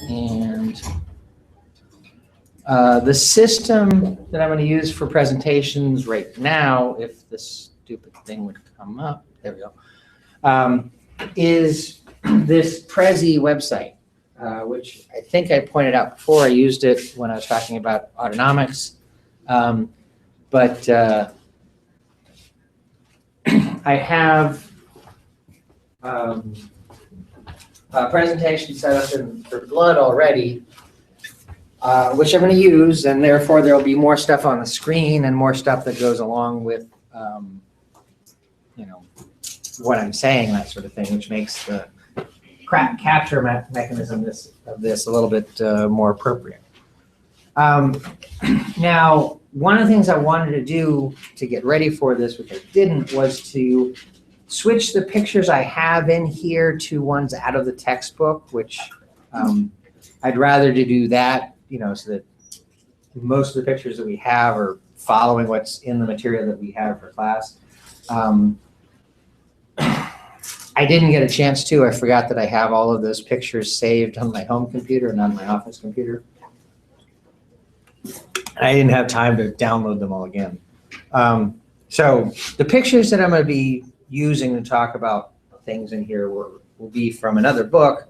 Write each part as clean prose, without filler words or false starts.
And the system that I'm going to use for presentations right now, if this stupid thing would come up, there we go, is this Prezi website, which I think I pointed out before. I used it when I was talking about autonomics. But I have a presentation set up for blood already, which I'm going to use, and therefore there will be more stuff on the screen and more stuff that goes along with, you know, what I'm saying, that sort of thing, which makes the capture mechanism of this a little bit more appropriate. Now, one of the things I wanted to do to get ready for this, which I didn't, was to switch the pictures I have in here to ones out of the textbook, which I'd rather to do that, you know, so that most of the pictures that we have are following what's in the material that we have for class. I didn't get a chance to. I forgot that I have all of those pictures saved on my home computer and on my office computer. I didn't have time to download them all again. So the pictures that I'm going to be using to talk about things in here will be from another book.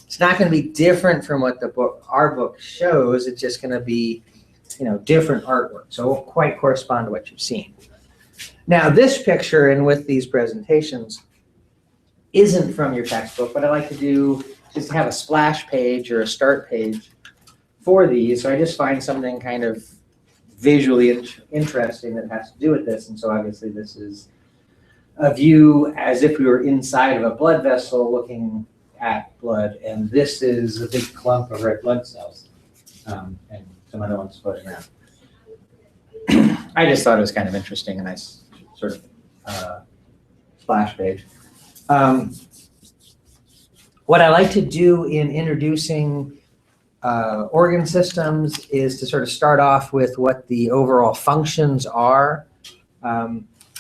It's not going to be different from what our book shows. It's just going to be, you know, different artwork. So it won't quite correspond to what you've seen. Now this picture and with these presentations isn't from your textbook, but I like to do just have a splash page or a start page for these. So I just find something kind of visually interesting that has to do with this. And so obviously this is a view as if we were inside of a blood vessel looking at blood. And this is a big clump of red blood cells and some other ones floating around. I just thought it was kind of interesting, a nice sort of splash page. What I like to do in introducing organ systems is to sort of start off with what the overall functions are.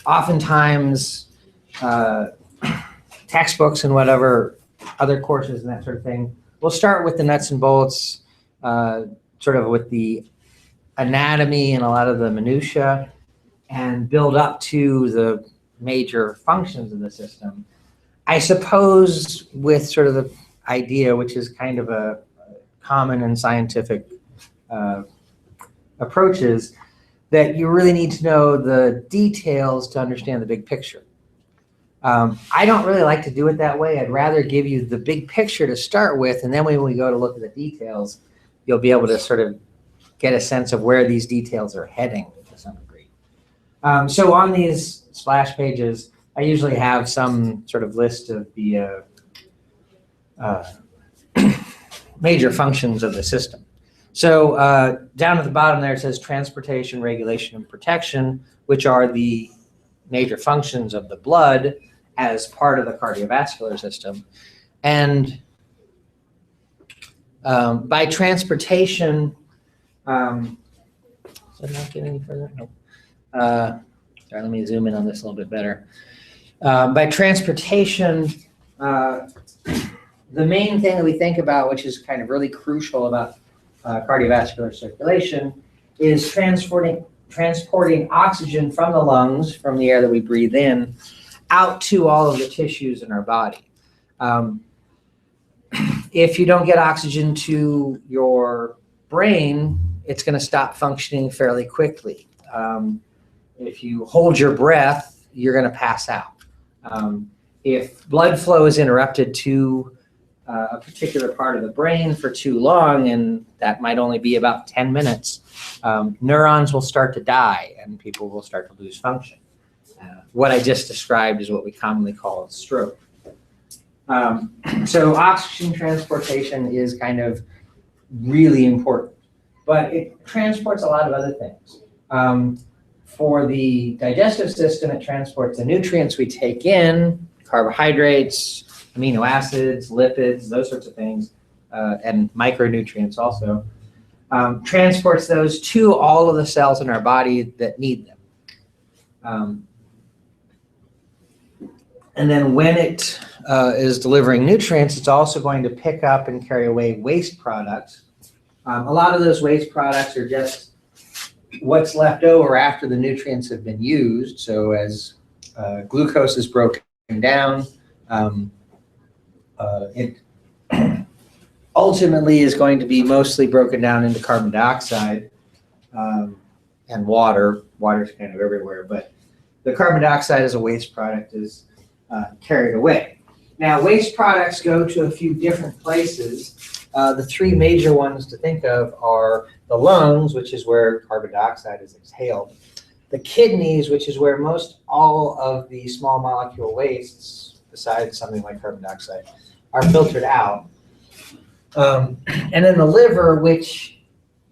Oftentimes, textbooks and whatever other courses and that sort of thing, we'll start with the nuts and bolts, sort of with the anatomy and a lot of the minutia, and build up to the major functions of the system. I suppose with sort of the idea, which is kind of a common and scientific approaches, that you really need to know the details to understand the big picture. I don't really like to do it that way. I'd rather give you the big picture to start with, and then when we go to look at the details, you'll be able to sort of get a sense of where these details are heading to some degree. So on these splash pages, I usually have some sort of list of the major functions of the system. So down at the bottom there it says transportation, regulation, and protection, which are the major functions of the blood as part of the cardiovascular system. And by transportation, is it not getting any further? No. Sorry, let me zoom in on this a little bit better. By transportation, the main thing that we think about, which is kind of really crucial about cardiovascular circulation, is transporting oxygen from the lungs, from the air that we breathe in, out to all of the tissues in our body. If you don't get oxygen to your brain, it's going to stop functioning fairly quickly. If you hold your breath, you're going to pass out. If blood flow is interrupted to a particular part of the brain for too long, and that might only be about 10 minutes, neurons will start to die and people will start to lose function. What I just described is what we commonly call a stroke. So oxygen transportation is kind of really important, but it transports a lot of other things. For the digestive system, it transports the nutrients we take in, carbohydrates, amino acids, lipids, those sorts of things, and micronutrients also. Transports those to all of the cells in our body that need them. And then when it is delivering nutrients, it's also going to pick up and carry away waste products. A lot of those waste products are just what's left over after the nutrients have been used. So as glucose is broken down, it ultimately is going to be mostly broken down into carbon dioxide and water. Water's kind of everywhere, but the carbon dioxide as a waste product is carried away. Now, waste products go to a few different places. The three major ones to think of are the lungs, which is where carbon dioxide is exhaled, the kidneys, which is where most all of the small molecule wastes, besides something like carbon dioxide, are filtered out. And then the liver, which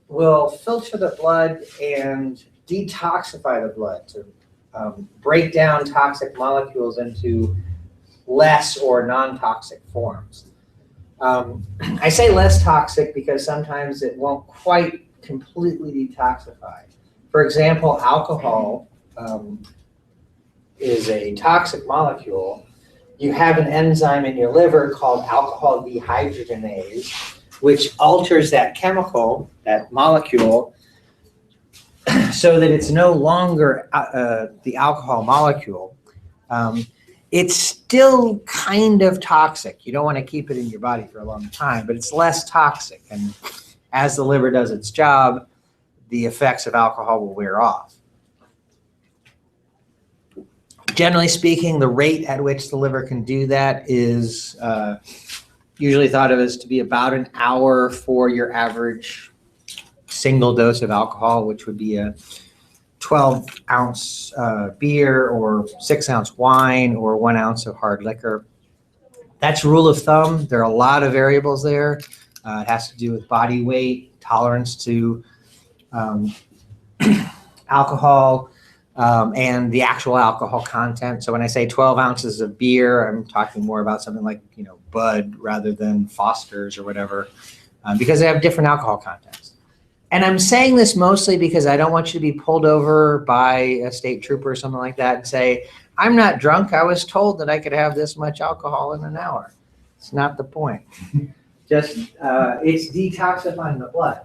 will filter the blood and detoxify the blood to break down toxic molecules into less or non-toxic forms. I say less toxic because sometimes it won't quite completely detoxify. For example, alcohol is a toxic molecule. You have an enzyme in your liver called alcohol dehydrogenase, which alters that chemical, that molecule, so that it's no longer the alcohol molecule. It's still kind of toxic. You don't want to keep it in your body for a long time, but it's less toxic. And as the liver does its job, the effects of alcohol will wear off. Generally speaking, the rate at which the liver can do that is usually thought of as to be about an hour for your average single dose of alcohol, which would be a 12-ounce beer or 6-ounce wine or 1 ounce of hard liquor. That's rule of thumb. There are a lot of variables there. It has to do with body weight, tolerance to alcohol, and the actual alcohol content. So when I say 12 ounces of beer, I'm talking more about something like, Bud rather than Foster's or whatever, because they have different alcohol contents. And I'm saying this mostly because I don't want you to be pulled over by a state trooper or something like that and say, I'm not drunk. I was told that I could have this much alcohol in an hour. It's not the point. Just it's detoxifying the blood.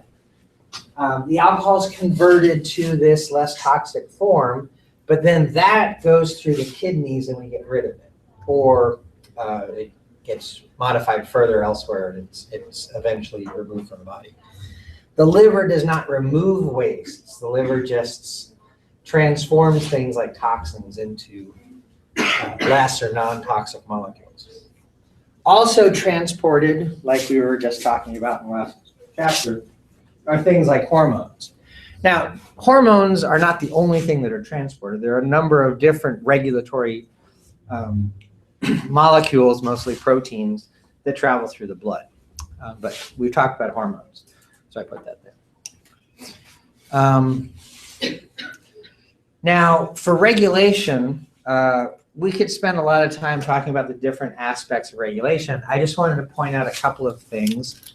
The alcohol is converted to this less toxic form, but then that goes through the kidneys and we get rid of it. Or it gets modified further elsewhere and it's eventually removed from the body. The liver does not remove wastes. The liver just transforms things like toxins into less or non-toxic molecules. Also transported, like we were just talking about in the last chapter, are things like hormones. Now, hormones are not the only thing that are transported. There are a number of different regulatory molecules, mostly proteins, that travel through the blood. But we've talked about hormones. So I put that there. Now, for regulation, we could spend a lot of time talking about the different aspects of regulation. I just wanted to point out a couple of things.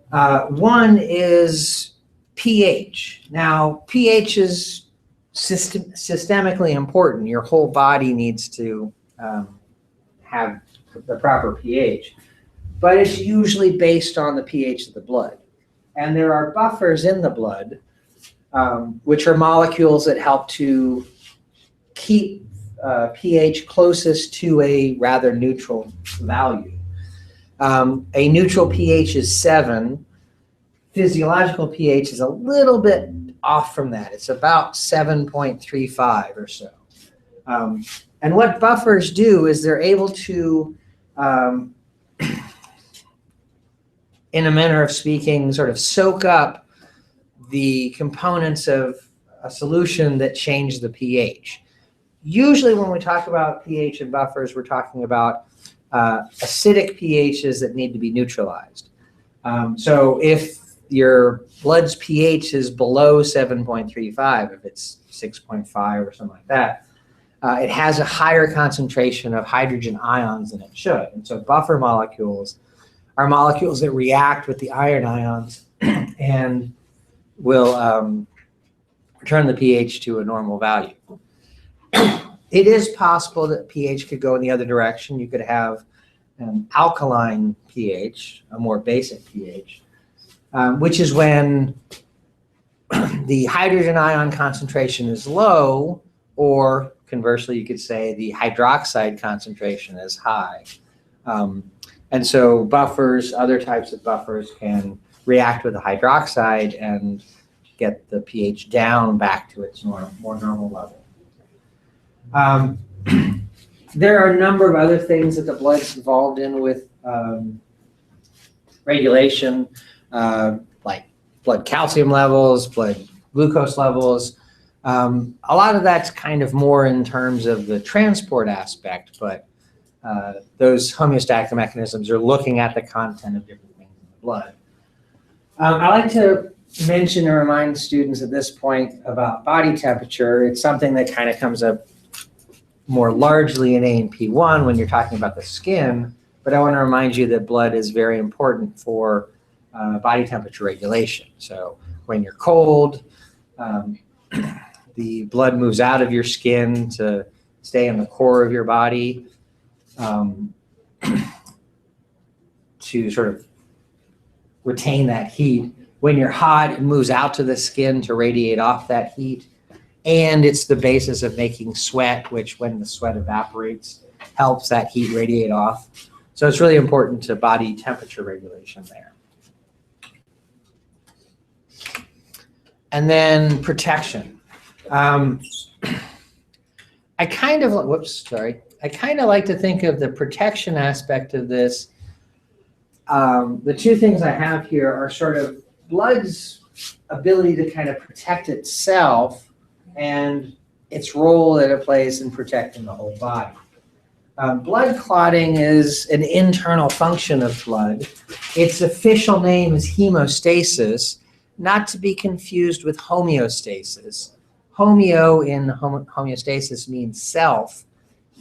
One is pH. Now, pH is systemically important. Your whole body needs to have the proper pH, but it's usually based on the pH of the blood. And there are buffers in the blood, which are molecules that help to keep pH closest to a rather neutral value. A neutral pH is 7. Physiological pH is a little bit off from that. It's about 7.35 or so. And what buffers do is they're able to, in a manner of speaking, sort of soak up the components of a solution that change the pH. Usually when we talk about pH and buffers, we're talking about acidic pHs that need to be neutralized. So if your blood's pH is below 7.35, if it's 6.5 or something like that, it has a higher concentration of hydrogen ions than it should. And so buffer molecules are molecules that react with the iron ions and will return the pH to a normal value. It is possible that pH could go in the other direction. You could have an alkaline pH, a more basic pH, which is when the hydrogen ion concentration is low, or conversely, you could say the hydroxide concentration is high. And so buffers, other types of buffers can react with the hydroxide and get the pH down back to its more normal level. There are a number of other things that the blood's involved in with regulation, like blood calcium levels, blood glucose levels. A lot of that's kind of more in terms of the transport aspect, but those homeostatic mechanisms are looking at the content of different things in the blood. I like to mention or remind students at this point about body temperature. It's something that kind of comes up more largely in A&P 1 when you're talking about the skin, but I want to remind you that blood is very important for body temperature regulation. So when you're cold, the blood moves out of your skin to stay in the core of your body to sort of retain that heat. When you're hot, it moves out to the skin to radiate off that heat. And it's the basis of making sweat, which when the sweat evaporates, helps that heat radiate off. So it's really important to body temperature regulation there. And then protection. I kind of like to think of the protection aspect of this. The two things I have here are sort of blood's ability to kind of protect itself and its role that it plays in protecting the whole body. Blood clotting is an internal function of blood. Its official name is hemostasis, not to be confused with homeostasis. Homeo in homeostasis means self.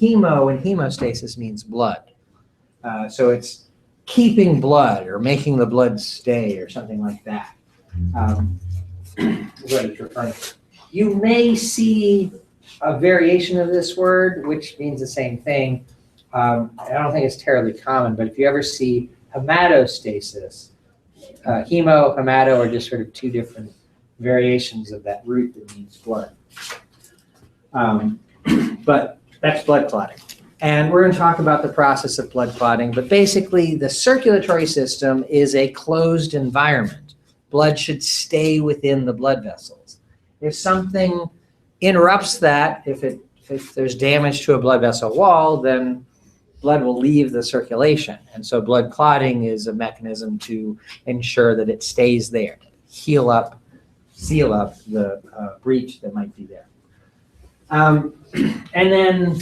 Hemo in hemostasis means blood. So it's keeping blood or making the blood stay or something like that. What it's referring to. You may see a variation of this word, which means the same thing. I don't think it's terribly common, but if you ever see hematostasis, hemo, hemato are just sort of two different variations of that root that means blood. But that's blood clotting. And we're going to talk about the process of blood clotting, but basically the circulatory system is a closed environment. Blood should stay within the blood vessels. If something interrupts that, if there's damage to a blood vessel wall, then blood will leave the circulation. And so blood clotting is a mechanism to ensure that it stays there, heal up, seal up the breach that might be there. And then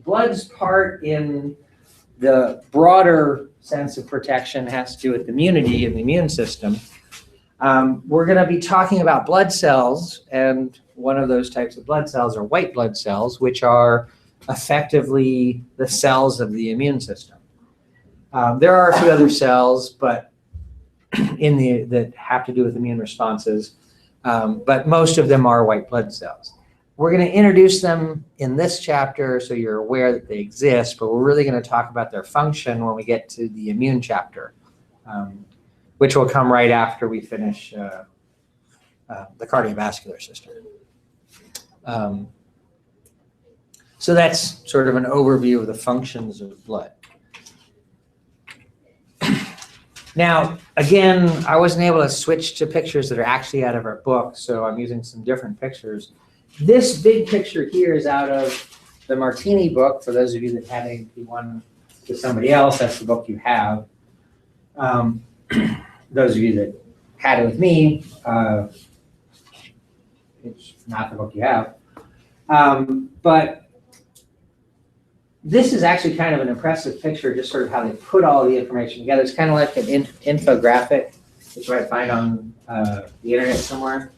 blood's part in the broader sense of protection has to do with immunity and the immune system. We're going to be talking about blood cells, and one of those types of blood cells are white blood cells, which are effectively the cells of the immune system. There are a few other cells, but that have to do with immune responses, but most of them are white blood cells. We're going to introduce them in this chapter so you're aware that they exist, but we're really going to talk about their function when we get to the immune chapter, which will come right after we finish the cardiovascular system. So that's sort of an overview of the functions of blood. Now, again, I wasn't able to switch to pictures that are actually out of our book, so I'm using some different pictures. This big picture here is out of the Martini book. For those of you that had AP1 to somebody else, that's the book you have. Those of you that had it with me, it's not the book you have. But this is actually kind of an impressive picture, just sort of how they put all the information together. It's kind of like an infographic, which you might find on the internet somewhere.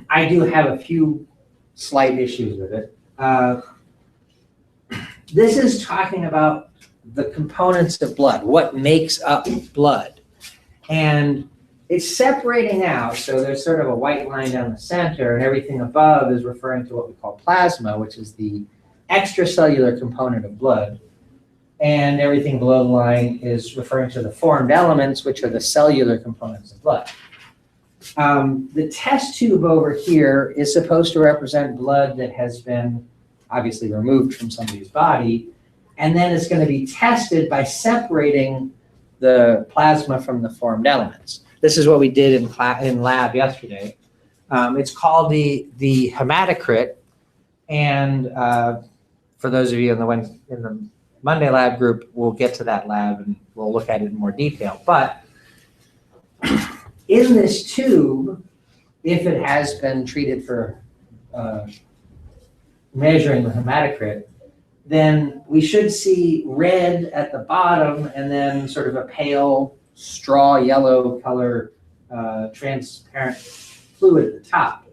I do have a few slight issues with it. This is talking about the components of blood, what makes up blood. And it's separating out, so there's sort of a white line down the center, and everything above is referring to what we call plasma, which is the extracellular component of blood. And everything below the line is referring to the formed elements, which are the cellular components of blood. The test tube over here is supposed to represent blood that has been obviously removed from somebody's body, and then it's going to be tested by separating the plasma from the formed elements. This is what we did in lab yesterday. It's called the hematocrit, and for those of you in the Monday lab group, we'll get to that lab and we'll look at it in more detail. But in this tube, if it has been treated for measuring the hematocrit, then we should see red at the bottom and then sort of a pale straw yellow color transparent fluid at the top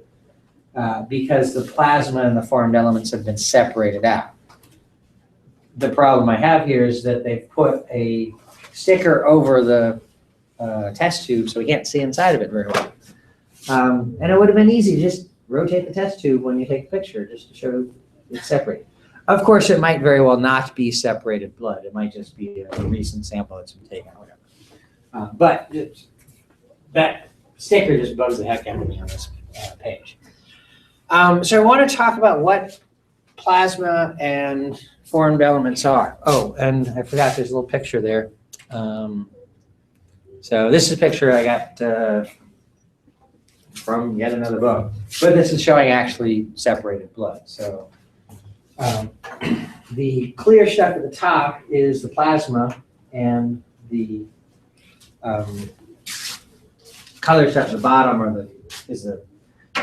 because the plasma and the formed elements have been separated out. The problem I have here is that they've put a sticker over the test tube so we can't see inside of it very well. And it would have been easy to just rotate the test tube when you take a picture just to show it's separated. Of course, it might very well not be separated blood. It might just be a recent sample that's been taken or whatever. But that sticker just bugs the heck out of me on this page. So I want to talk about what plasma and formed elements are. Oh, and I forgot there's a little picture there. So this is a picture I got from yet another book, but this is showing actually separated blood. So the clear stuff at the top is the plasma, and the color stuff at the bottom is the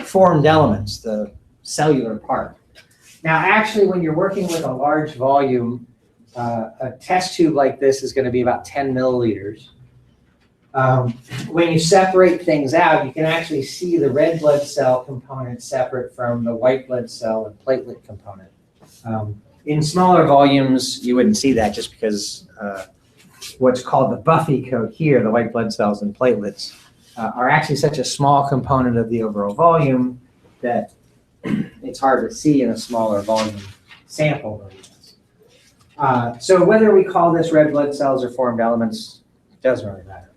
formed elements, the cellular part. Now, actually, when you're working with a large volume, a test tube like this is going to be about 10 milliliters. When you separate things out, you can actually see the red blood cell component separate from the white blood cell and platelet component. In smaller volumes, you wouldn't see that just because what's called the Buffy coat here, the white blood cells and platelets, are actually such a small component of the overall volume that it's hard to see in a smaller volume sample. So whether we call this red blood cells or formed elements doesn't really matter.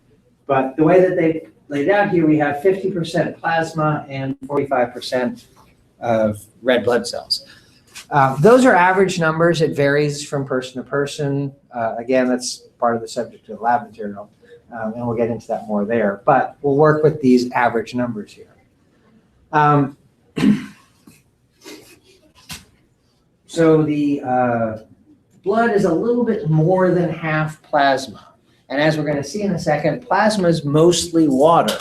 But the way that they laid out here, we have 50% plasma and 45% of red blood cells. Those are average numbers. It varies from person to person. Again, that's part of the subject of the lab material, and we'll get into that more there. But we'll work with these average numbers here. So the blood is a little bit more than half plasma. And as we're going to see in a second, plasma is mostly water.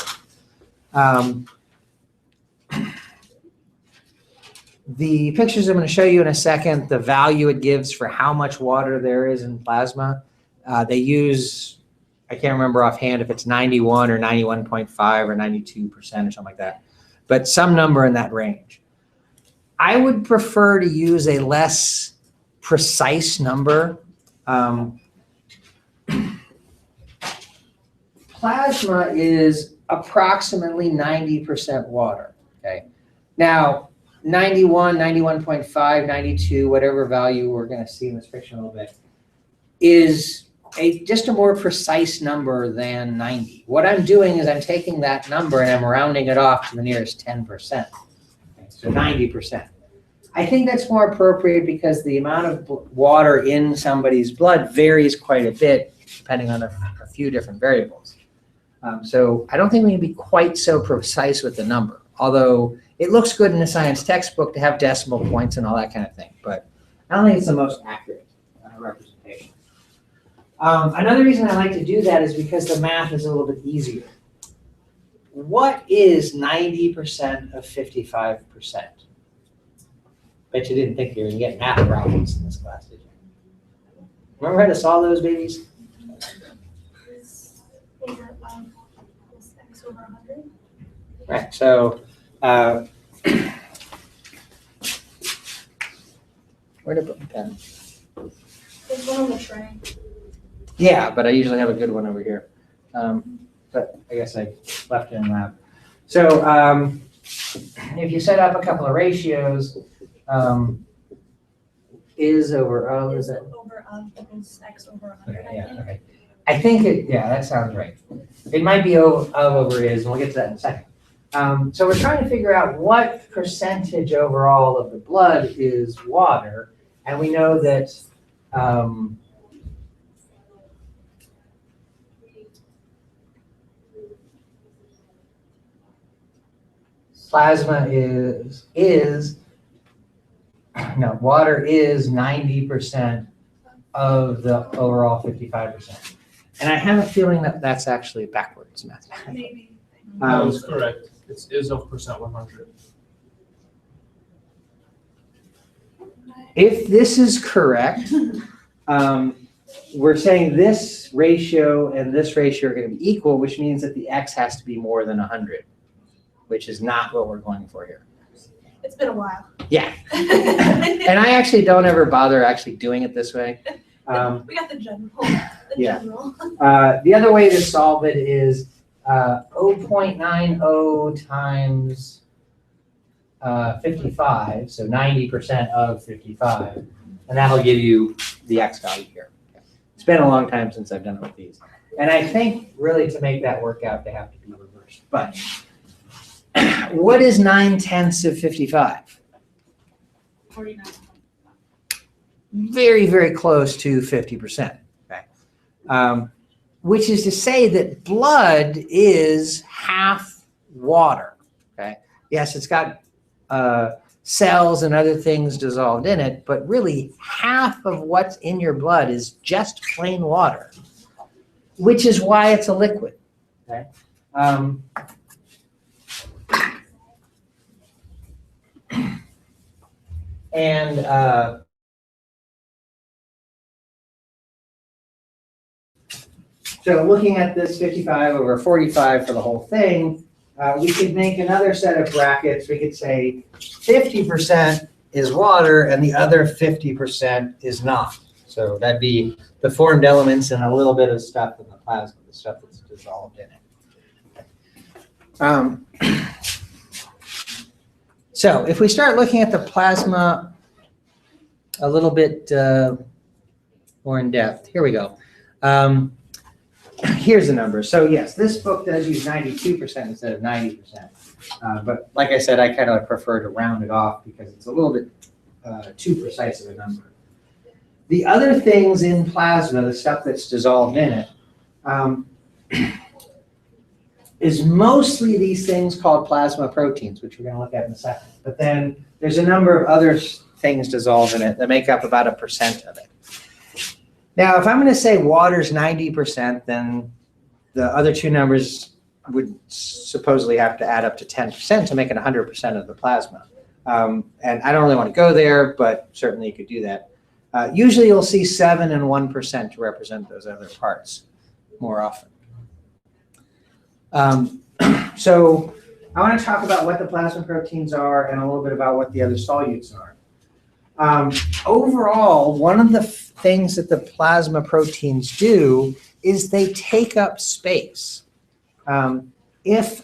The pictures I'm going to show you in a second, the value it gives for how much water there is in plasma, they use, I can't remember offhand if it's 91 or 91.5 or 92% or something like that, but some number in that range. I would prefer to use a less precise number. Plasma is approximately 90% water, okay? Now, 91, 91.5, 92, whatever value we're going to see in this picture in a little bit, is just a more precise number than 90. What I'm doing is I'm taking that number and I'm rounding it off to the nearest 10%, okay, so 90%. I think that's more appropriate because the amount of water in somebody's blood varies quite a bit depending on a few different variables. So I don't think we can be quite so precise with the number, although it looks good in a science textbook to have decimal points and all that kind of thing, but I don't think it's the most accurate representation. Another reason I like to do that is because the math is a little bit easier. What is 90% of 55%? Bet you didn't think you were going to get math problems in this class, did you? Remember how to solve those, babies? X over 100. Right, so where did I put my pen? There's one on the tray. Yeah, but I usually have a good one over here. but I guess I left it in lab. So if you set up a couple of ratios, is over O, is that? Over equals X over 100. Okay, yeah, okay. I think yeah, that sounds right. It might be of over is, and we'll get to that in a second. So we're trying to figure out what percentage overall of the blood is water, and we know that plasma water is 90% of the overall 55%. And I have a feeling that that's actually backwards mathematically. Maybe. That is correct. It is of percent 100. If this is correct, we're saying this ratio and this ratio are going to be equal, which means that the X has to be more than 100, which is not what we're going for here. It's been a while. Yeah. And I actually don't ever bother actually doing it this way. We got the general. General. The other way to solve it is 0.90 times 55, so 90% of 55, and that'll give you the X value here. It's been a long time since I've done it with these. And I think really to make that work out, they have to be reversed. But what is 9/10 of 55? 49. Very, very close to 50%. Okay. Which is to say that blood is half water. Okay. Yes, it's got cells and other things dissolved in it, but really half of what's in your blood is just plain water, which is why it's a liquid. Okay. So looking at this 55 over 45 for the whole thing, we could make another set of brackets. We could say 50% is water and the other 50% is not. So that'd be the formed elements and a little bit of stuff in the plasma, the stuff that's dissolved in it. So if we start looking at the plasma a little bit more in depth, here we go. Here's the number. So yes, this book does use 92% instead of 90%. But like I said, I kind of prefer to round it off because it's a little bit too precise of a number. The other things in plasma, the stuff that's dissolved in it, is mostly these things called plasma proteins, which we're going to look at in a second. But then there's a number of other things dissolved in it that make up about 1% of it. Now, if I'm going to say water's 90%, then the other two numbers would supposedly have to add up to 10% to make it 100% of the plasma. And I don't really want to go there, but certainly you could do that. Usually you'll see 7 and 1% to represent those other parts more often. So I want to talk about what the plasma proteins are and a little bit about what the other solutes are. Overall, one of the things that the plasma proteins do is they take up space. If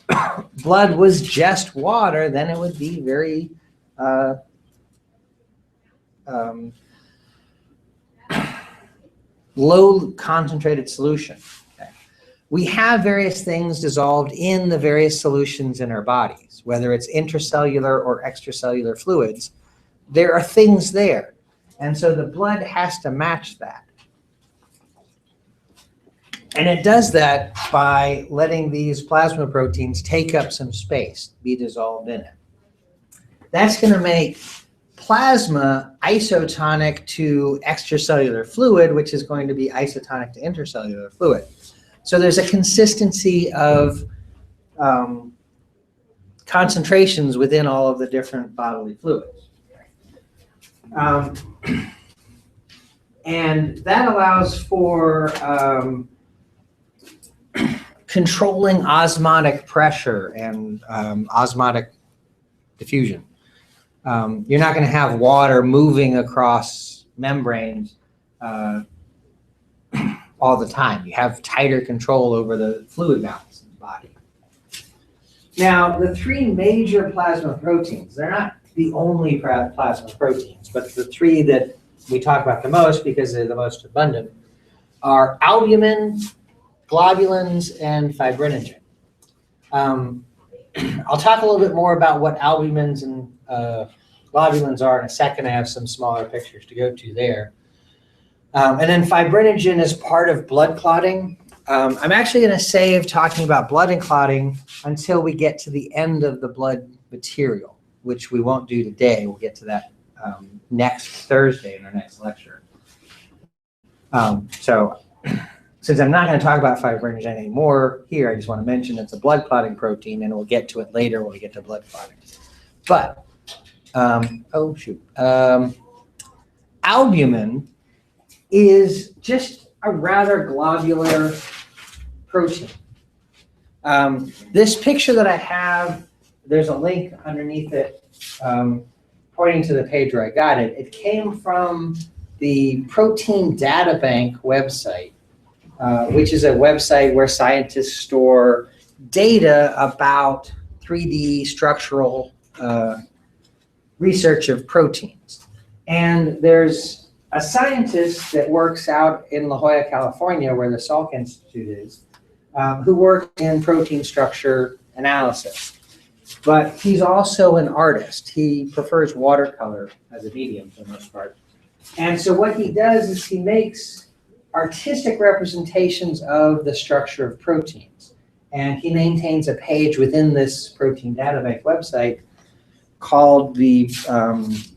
blood was just water, then it would be very low concentrated solution. Okay. We have various things dissolved in the various solutions in our bodies, whether it's intracellular or extracellular fluids. There are things there. And so the blood has to match that. And it does that by letting these plasma proteins take up some space, be dissolved in it. That's going to make plasma isotonic to extracellular fluid, which is going to be isotonic to intracellular fluid. So there's a consistency of concentrations within all of the different bodily fluids. And that allows for controlling osmotic pressure and osmotic diffusion. You're not going to have water moving across membranes all the time. You have tighter control over the fluid balance. body. Now, the three major plasma proteins, they're not the only plasma proteins, but the three that we talk about the most because they're the most abundant are albumin, globulins, and fibrinogen. I'll talk a little bit more about what albumins and globulins are in a second. I have some smaller pictures to go to there. And then fibrinogen is part of blood clotting. I'm actually going to save talking about blood and clotting until we get to the end of the blood material, which we won't do today. We'll get to that next Thursday in our next lecture. So since I'm not going to talk about fibrinogen anymore here, I just want to mention it's a blood clotting protein, and we'll get to it later when we get to blood clotting. But, albumin is just a rather globular protein. This picture that I have, there's a link underneath it pointing to the page where I got it. It came from the Protein Data Bank website, which is a website where scientists store data about 3D structural research of proteins. And there's a scientist that works out in La Jolla, California, where the Salk Institute is, who works in protein structure analysis. But he's also an artist. He prefers watercolor as a medium for the most part. And so what he does is he makes artistic representations of the structure of proteins. And he maintains a page within this Protein Data Bank website called the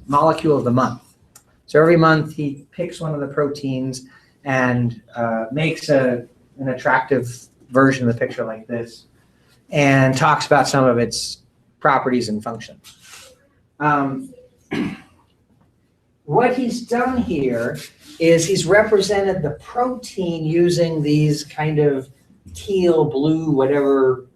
Molecule of the Month. So every month he picks one of the proteins and makes an attractive version of the picture like this and talks about some of its properties and functions. What he's done here is he's represented the protein using these kind of teal, blue, whatever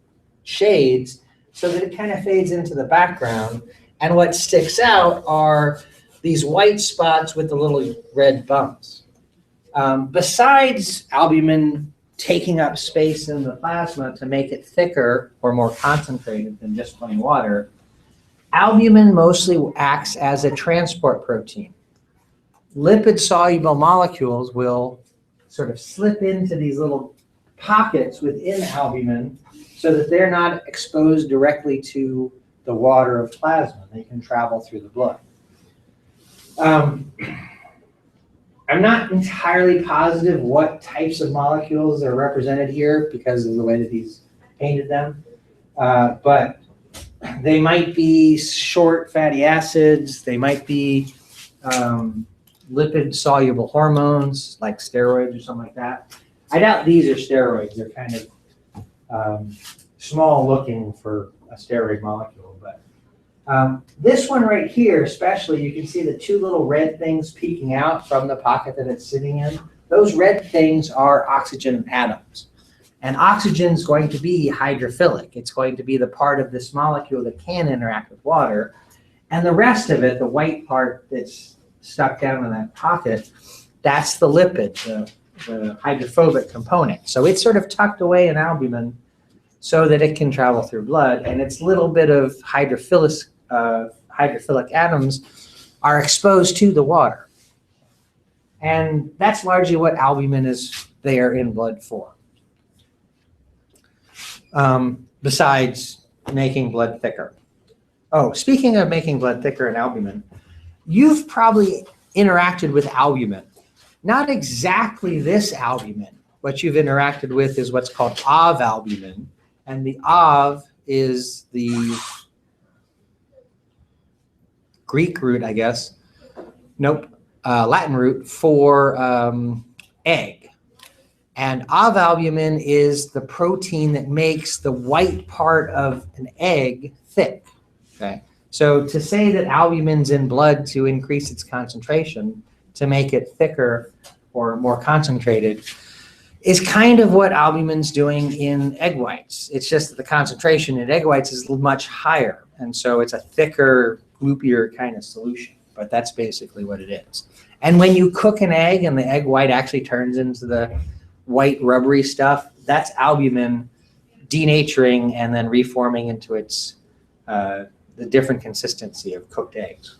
shades so that it kind of fades into the background. And what sticks out are these white spots with the little red bumps. Besides albumin taking up space in the plasma to make it thicker or more concentrated than just plain water, albumin mostly acts as a transport protein. Lipid-soluble molecules will sort of slip into these little pockets within albumin so that they're not exposed directly to the water of plasma. They can travel through the blood. I'm not entirely positive what types of molecules are represented here because of the way that he's painted them, but they might be short fatty acids, they might be lipid-soluble hormones like steroids or something like that. I doubt these are steroids. They're kind of small looking for a steroid molecule. But this one right here especially, you can see the two little red things peeking out from the pocket that it's sitting in. Those red things are oxygen atoms. And oxygen is going to be hydrophilic. It's going to be the part of this molecule that can interact with water. And the rest of it, the white part that's stuck down in that pocket, that's the lipid, the hydrophobic component. So it's sort of tucked away in albumin so that it can travel through blood, and its little bit of hydrophilic atoms are exposed to the water. And that's largely what albumin is there in blood for. Besides making blood thicker. Oh, speaking of making blood thicker in albumin, you've probably interacted with albumin. Not exactly this albumin. What you've interacted with is what's called albumin, and the is the Greek root, I guess. Nope, Latin root for egg. And albumin is the protein that makes the white part of an egg thick. Okay. So to say that albumin's in blood to increase its concentration, to make it thicker or more concentrated, is kind of what albumin's doing in egg whites. It's just that the concentration in egg whites is much higher. And so it's a thicker, gloopier kind of solution. But that's basically what it is. And when you cook an egg and the egg white actually turns into the white rubbery stuff, that's albumin denaturing and then reforming into its the different consistency of cooked eggs.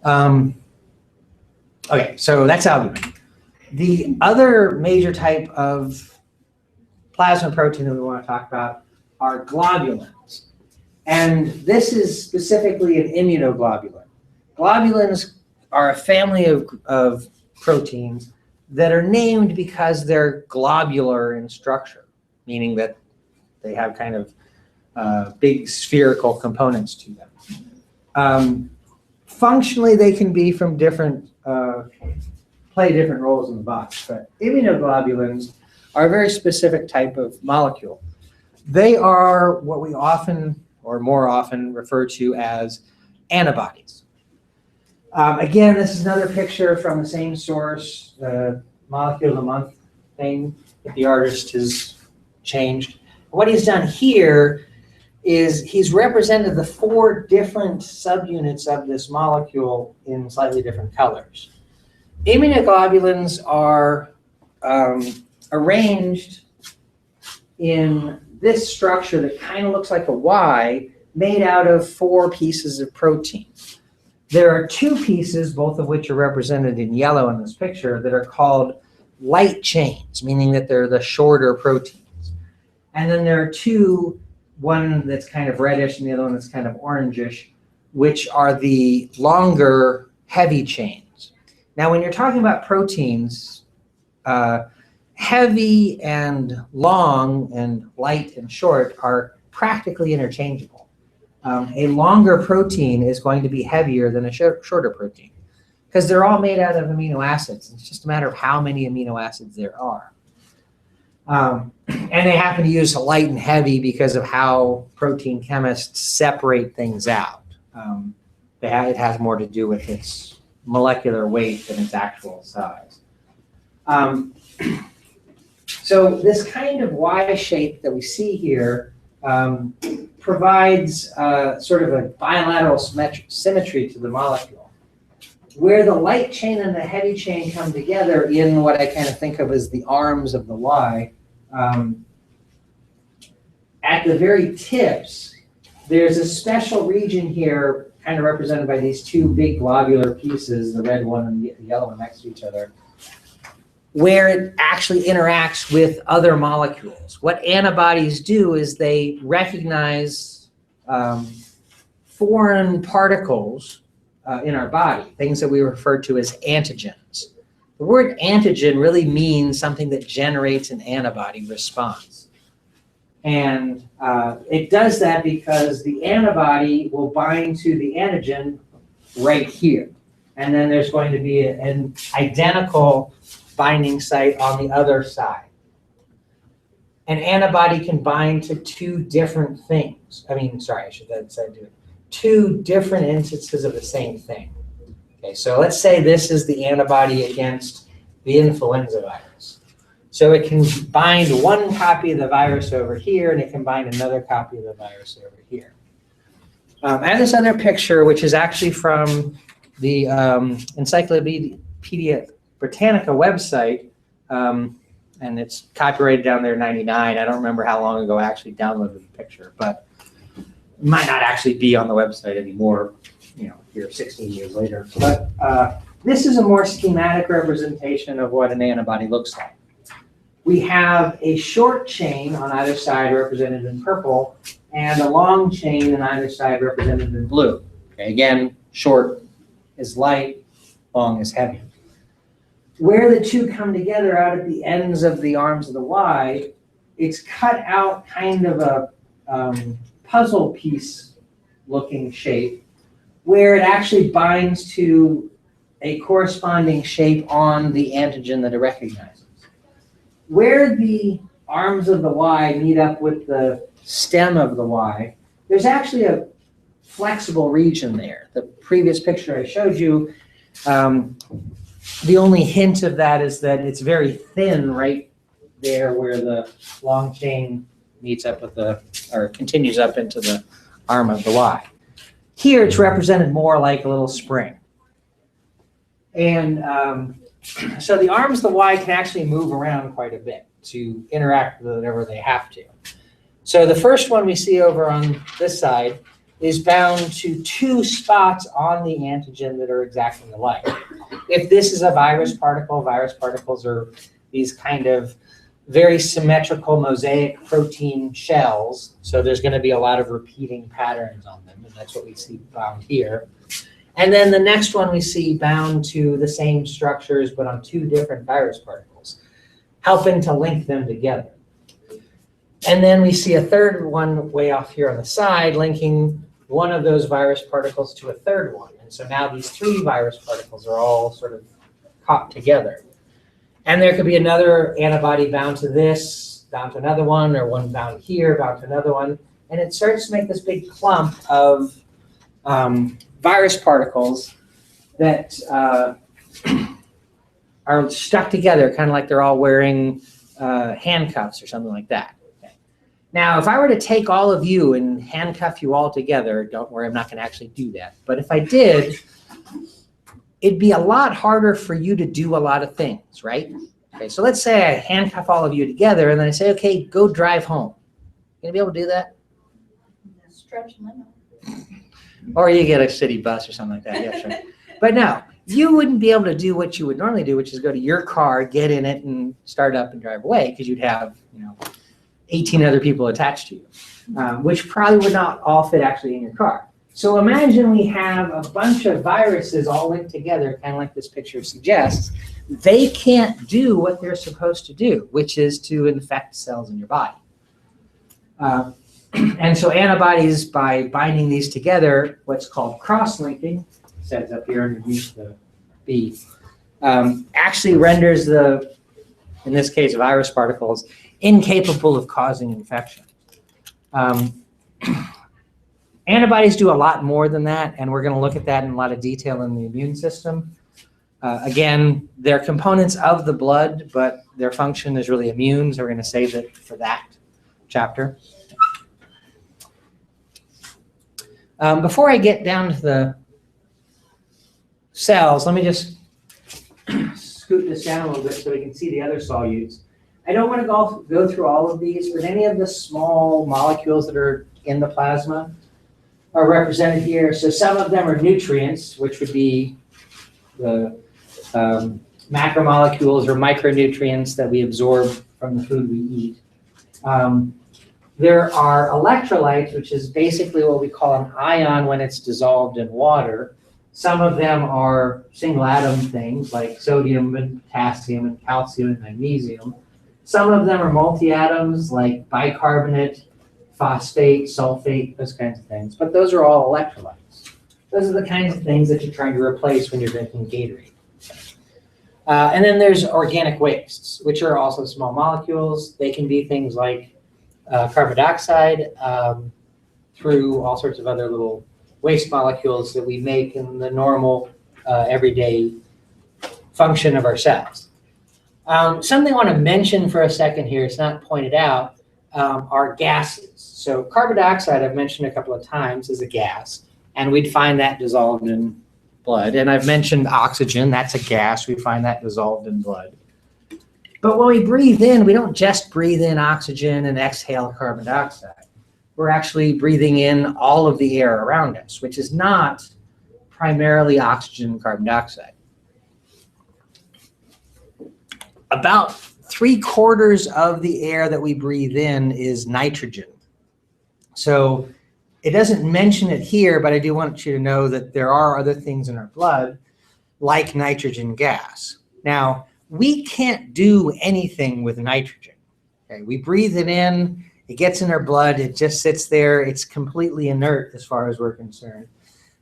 Okay, so that's albumin. The other major type of plasma protein that we want to talk about are globulins. And this is specifically an immunoglobulin. Globulins are a family of proteins that are named because they're globular in structure, meaning that they have kind of big spherical components to them. Functionally, they can be from different, play different roles in the body, but immunoglobulins are a very specific type of molecule. They are what we often, or more often, refer to as antibodies. Again, this is another picture from the same source, the molecule of the month thing that the artist has changed. What he's done here is he's represented the 4 different subunits of this molecule in slightly different colors. Immunoglobulins are arranged in this structure that kind of looks like a Y, made out of 4 pieces of protein. There are 2 pieces, both of which are represented in yellow in this picture, that are called light chains, meaning that they're the shorter proteins. And then there are 2, one that's kind of reddish and the other one that's kind of orangish, which are the longer heavy chains. Now, when you're talking about proteins, heavy and long and light and short are practically interchangeable. A longer protein is going to be heavier than a shorter protein because they're all made out of amino acids. It's just a matter of how many amino acids there are. And they happen to use light and heavy because of how protein chemists separate things out. It has more to do with its molecular weight than its actual size. So this kind of Y shape that we see here provides sort of a bilateral symmetry to the molecule. Where the light chain and the heavy chain come together in what I kind of think of as the arms of the Y, at the very tips, there's a special region here kind of represented by these 2 big globular pieces, the red one and the yellow one next to each other, where it actually interacts with other molecules. What antibodies do is they recognize foreign particles in our body, things that we refer to as antigens. The word antigen really means something that generates an antibody response. And it does that because the antibody will bind to the antigen right here. And then there's going to be an identical binding site on the other side. An antibody can bind to 2 different things. I mean, sorry, I should have said 2 different instances of the same thing. Okay, so let's say this is the antibody against the influenza virus. So it can bind 1 copy of the virus over here, and it can bind another copy of the virus over here. I have this other picture, which is actually from the Encyclopedia Britannica website, and it's copyrighted down there 99. I don't remember how long ago I actually downloaded the picture, but it might not actually be on the website anymore, here 16 years later. But this is a more schematic representation of what an antibody looks like. We have a short chain on either side represented in purple, and a long chain on either side represented in blue. Okay, again, short is light, long is heavy. Where the 2 come together out at the ends of the arms of the Y, it's cut out kind of a puzzle piece looking shape where it actually binds to a corresponding shape on the antigen that it recognizes. Where the arms of the Y meet up with the stem of the Y, there's actually a flexible region there. The previous picture I showed you, the only hint of that is that it's very thin right there where the long chain meets up with or continues up into the arm of the Y. Here it's represented more like a little spring. And so the arms of the Y can actually move around quite a bit. to interact with whatever they have to. So the first one we see over on this side is bound to two spots on the antigen that are exactly alike. If this is a virus particles are these kind of very symmetrical mosaic protein shells. So there's going to be a lot of repeating patterns on them, and that's what we see bound here. And then the next one we see bound to the same structures, but on two different virus particles, helping to link them together. And then we see a third one way off here on the side, linking one of those virus particles to a third one. And so now these three virus particles are all sort of caught together. And there could be another antibody bound to this, bound to another one, or one bound here, bound to another one. And it starts to make this big clump of virus particles that are stuck together, kind of like they're all wearing handcuffs or something like that. Okay. Now, if I were to take all of you and handcuff you all together, don't worry, I'm not going to actually do that. But if I did, it'd be a lot harder for you to do a lot of things, right? Okay, so let's say I handcuff all of you together and then I say, okay, go drive home. You gonna be able to do that? Stretch limit. Or you get a city bus or something like that, yeah, sure. But no, you wouldn't be able to do what you would normally do, which is go to your car, get in it, and start up and drive away, because you'd have, 18 other people attached to you, which probably would not all fit actually in your car. So imagine we have a bunch of viruses all linked together, kind of like this picture suggests. They can't do what they're supposed to do, which is to infect cells in your body. And so antibodies, by binding these together, what's called cross-linking, says up here underneath the B, actually renders the, in this case, virus particles, incapable of causing infection. Antibodies do a lot more than that, and we're going to look at that in a lot of detail in the immune system. Again, they're components of the blood, but their function is really immune, so we're going to save it for that chapter. Before I get down to the cells, let me just scoot this down a little bit so we can see the other solutes. I don't want to go through all of these, but any of the small molecules that are in the plasma are represented here. So some of them are nutrients, which would be the macromolecules or micronutrients that we absorb from the food we eat. There are electrolytes, which is basically what we call an ion when it's dissolved in water. Some of them are single atom things like sodium and potassium and calcium and magnesium. Some of them are multi-atoms like bicarbonate, phosphate, sulfate, those kinds of things. But those are all electrolytes. Those are the kinds of things that you're trying to replace when you're drinking Gatorade. And then there's organic wastes, which are also small molecules. They can be things like carbon dioxide through all sorts of other little waste molecules that we make in the normal everyday function of our cells. Something I want to mention for a second here, it's not pointed out, are gases. So carbon dioxide, I've mentioned a couple of times, is a gas, and we'd find that dissolved in blood. And I've mentioned oxygen, that's a gas, we find that dissolved in blood. But when we breathe in, we don't just breathe in oxygen and exhale carbon dioxide. We're actually breathing in all of the air around us, which is not primarily oxygen and carbon dioxide. About 3/4 of the air that we breathe in is nitrogen. So it doesn't mention it here, but I do want you to know that there are other things in our blood, like nitrogen gas. Now, we can't do anything with nitrogen. Okay? We breathe it in, it gets in our blood, it just sits there, it's completely inert as far as we're concerned,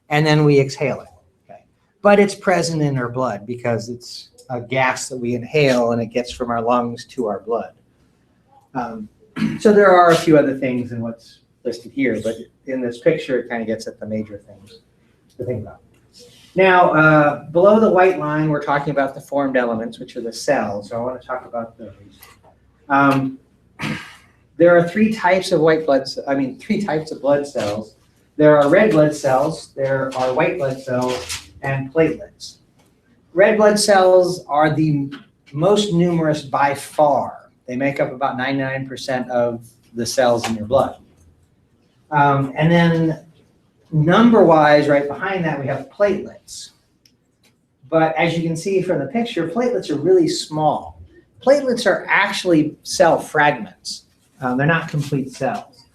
and then we exhale it. Okay? But it's present in our blood because it's a gas that we inhale and it gets from our lungs to our blood. So there are a few other things in what's listed here, but in this picture it kind of gets at the major things to think about. Now, below the white line, we're talking about the formed elements, which are the cells. So I want to talk about those. There are three types of blood cells. There are red blood cells, there are white blood cells, and platelets. Red blood cells are the most numerous by far They make up about 99% of the cells in your blood. And then number-wise, right behind that, we have platelets. But as you can see from the picture, platelets are really small. Platelets are actually cell fragments. They're not complete cells.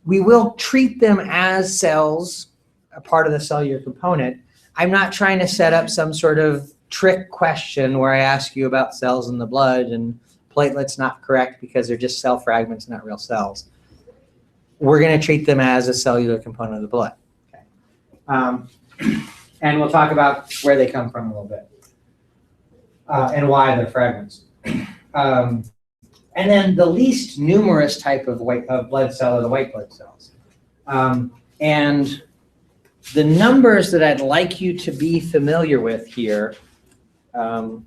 We will treat them as cells, a part of the cellular component. I'm not trying to set up some sort of trick question where I ask you about cells in the blood and platelets not correct because they're just cell fragments, not real cells. We're going to treat them as a cellular component of the blood. Okay. And we'll talk about where they come from a little bit and why they're fragments. And then the least numerous type of blood cell are the white blood cells. And the numbers that I'd like you to be familiar with here, I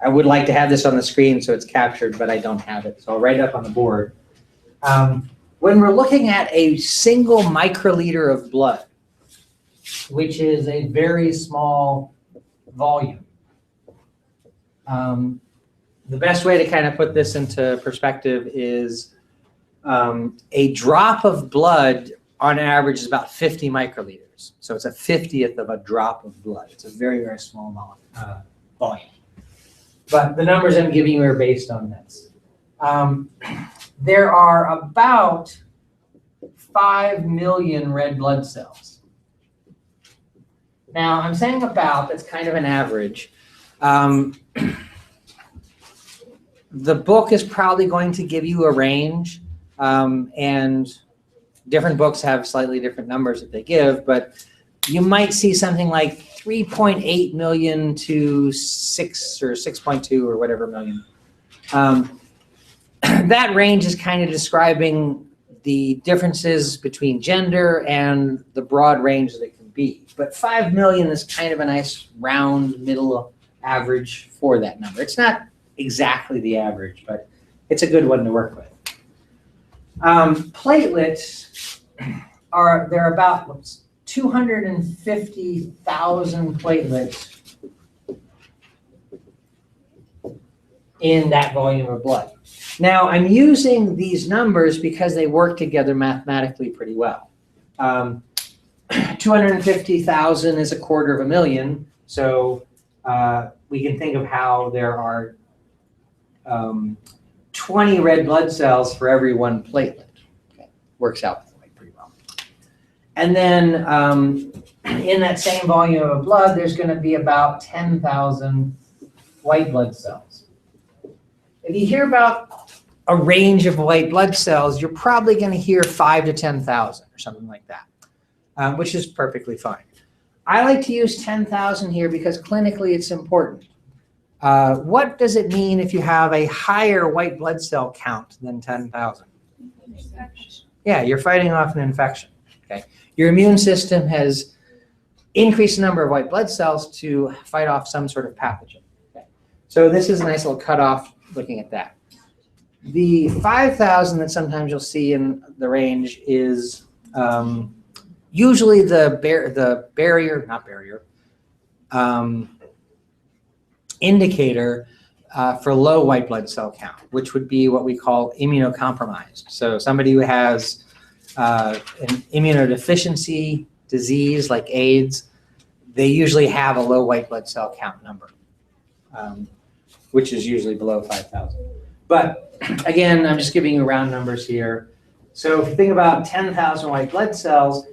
would like to have this on the screen so it's captured, but I don't have it. So I'll write it up on the board. When we're looking at a single microliter of blood, which is a very small volume, the best way to kind of put this into perspective is a drop of blood on average is about 50 microliters. So it's a 50th of a drop of blood. It's a very, very small volume. But the numbers I'm giving you are based on this. There are about 5 million red blood cells. Now, I'm saying about, that's kind of an average. The book is probably going to give you a range, and different books have slightly different numbers that they give, but you might see something like 3.8 million to 6 or 6.2 or whatever million. That range is kind of describing the differences between gender and the broad range that it can be. But 5 million is kind of a nice round middle average for that number. It's not exactly the average, but it's a good one to work with. Platelets they're about 250,000 platelets in that volume of blood. Now, I'm using these numbers because they work together mathematically pretty well. 250,000 is 250,000, so we can think of how there are 20 red blood cells for every 1 platelet. Okay. Works out that way pretty well. And then in that same volume of blood, there's going to be about 10,000 white blood cells. If you hear about a range of white blood cells, you're probably going to hear 5 to 10,000 or something like that, which is perfectly fine. I like to use 10,000 here because clinically it's important. What does it mean if you have a higher white blood cell count than 10,000? Yeah, you're fighting off an infection. Okay, your immune system has increased the number of white blood cells to fight off some sort of pathogen. Okay. So this is a nice little cutoff looking at that. The 5,000 that sometimes you'll see in the range is usually the indicator for low white blood cell count, which would be what we call immunocompromised. So somebody who has an immunodeficiency disease like AIDS, they usually have a low white blood cell count number, which is usually below 5,000. But again, I'm just giving you round numbers here. So if you think about 10,000 white blood cells,